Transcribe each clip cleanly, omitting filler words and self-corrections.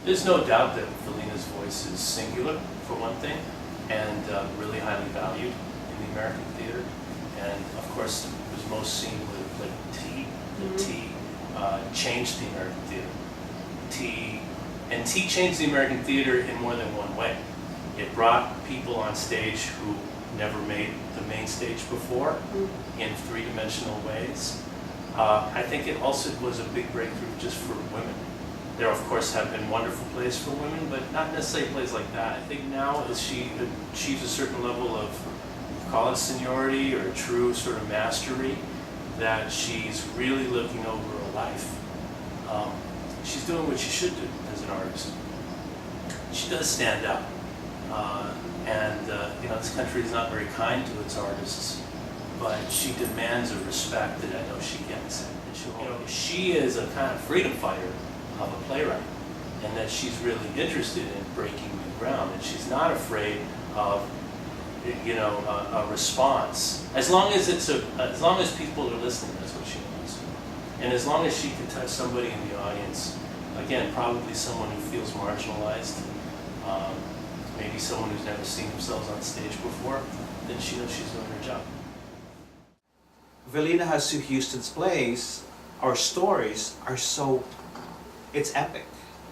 There's no doubt that Velina's voice is singular, for one thing, and really highly valued in the American theater. And of course, it was most seen with like T. The T changed the American theater. T changed the American theater in more than one way. It brought people on stage who never made the main stage before in three-dimensional ways. I think it also was a big breakthrough just for women. There, of course, have been wonderful plays for women, but not necessarily plays like that. I think now, as she achieves a certain level of, call it seniority or true sort of mastery, that she's really looking over a life. She's doing what she should do as an artist. She does stand out. You know, this country is not very kind to its artists, but she demands a respect that I know she gets. And you know, she is a kind of freedom fighter of a playwright, and that she's really interested in breaking new ground, and she's not afraid of, you know, a response. As long as people are listening, that's what she wants. And as long as she can touch somebody in the audience, again, probably someone who feels marginalized, maybe someone who's never seen themselves on stage before, then she knows she's doing her job. Velina Hasu Houston's plays, our stories are so, it's epic.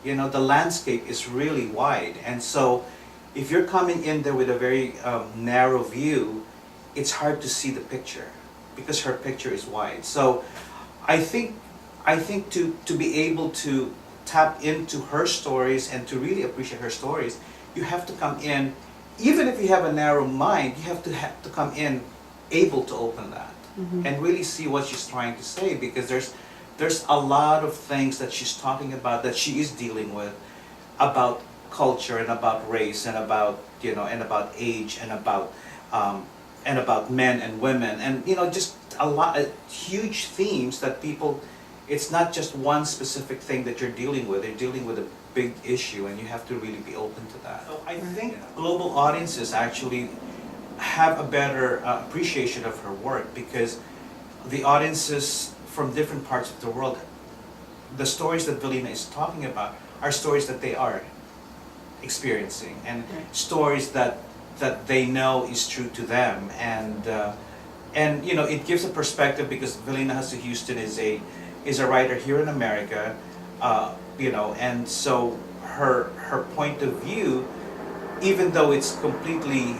You know, the landscape is really wide, and so if you're coming in there with a very narrow view, it's hard to see the picture because her picture is wide. So I think to be able to tap into her stories and to really appreciate her stories, you have to come in, even if you have a narrow mind, you have to come in able to open that and really see what she's trying to say, because there's a lot of things that she's talking about, that she is dealing with, about culture and about race and about, you know, and about age and about men and women, and, you know, just a lot of huge themes that people, it's not just one specific thing that you're dealing with. They're dealing with a big issue, and you have to really be open to that. So I think global audiences actually have a better appreciation of her work, because the audiences from different parts of the world, the stories that Velina is talking about are stories that they are experiencing, and stories that they know is true to them, and you know, it gives a perspective, because Velina Hasu Houston is a writer here in America, you know, and so her point of view, even though it's completely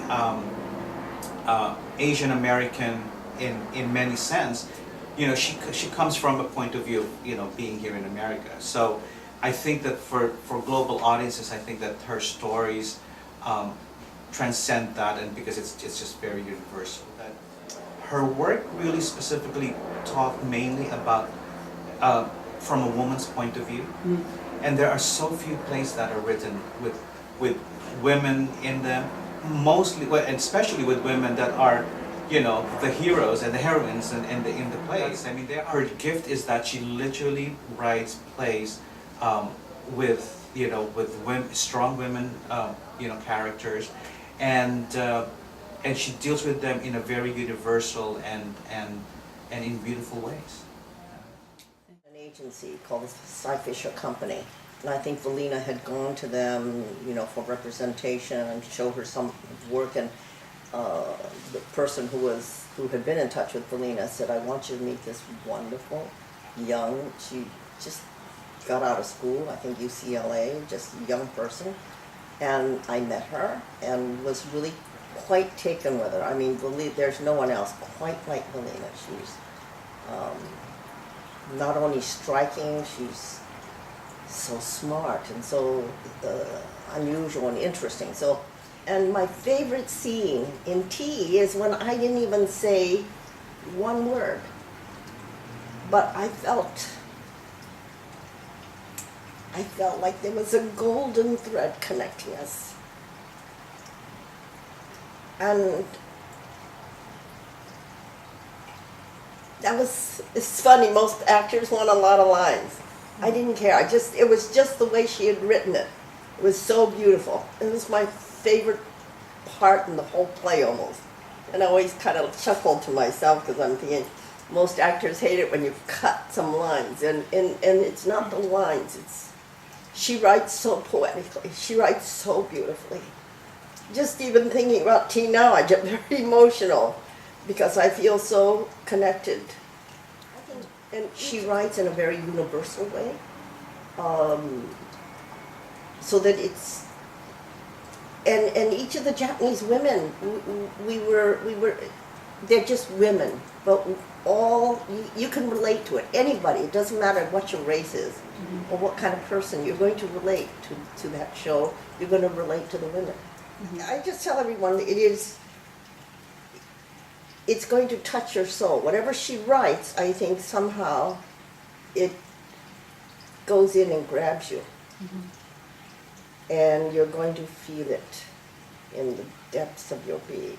Asian American in many sense, you know, she comes from a point of view of, you know, being here in America. So I think that for global audiences, I think that her stories transcend that, and because it's just very universal. That her work really specifically talked mainly about from a woman's point of view, and there are so few plays that are written with women in them, mostly, and especially with women that are, you know, the heroes and the heroines in the plays. I mean, her gift is that she literally writes plays with, you know, with women, strong women, you know, characters, and she deals with them in a very universal and in beautiful ways. An agency called the Fischer Company, and I think Velina had gone to them, you know, for representation and showed her some work, and the person who had been in touch with Velina said, "I want you to meet this wonderful, young," she just got out of school, I think UCLA, just a young person, and I met her and was really quite taken with her. I mean, there's no one else quite like Velina. She's not only striking, she's so smart and so unusual and interesting. So, and my favorite scene in T is when I didn't even say one word, but I felt like there was a golden thread connecting us. And it's funny, most actors want a lot of lines. I didn't care, it was just the way she had written it. It was so beautiful. It was my favorite part in the whole play almost. And I always kind of chuckled to myself, because I'm thinking, most actors hate it when you cut some lines, and it's not the lines, She writes so poetically. She writes so beautifully. Just even thinking about Tea now, I get very emotional because I feel so connected. And she writes in a very universal way, so that it's. And each of the Japanese women, we were, they're just women, but all, you can relate to it. Anybody, it doesn't matter what your race is or what kind of person, you're going to relate to that show. You're going to relate to the women. I just tell everyone it's going to touch your soul. Whatever she writes, I think somehow it goes in and grabs you. And you're going to feel it in the depths of your being.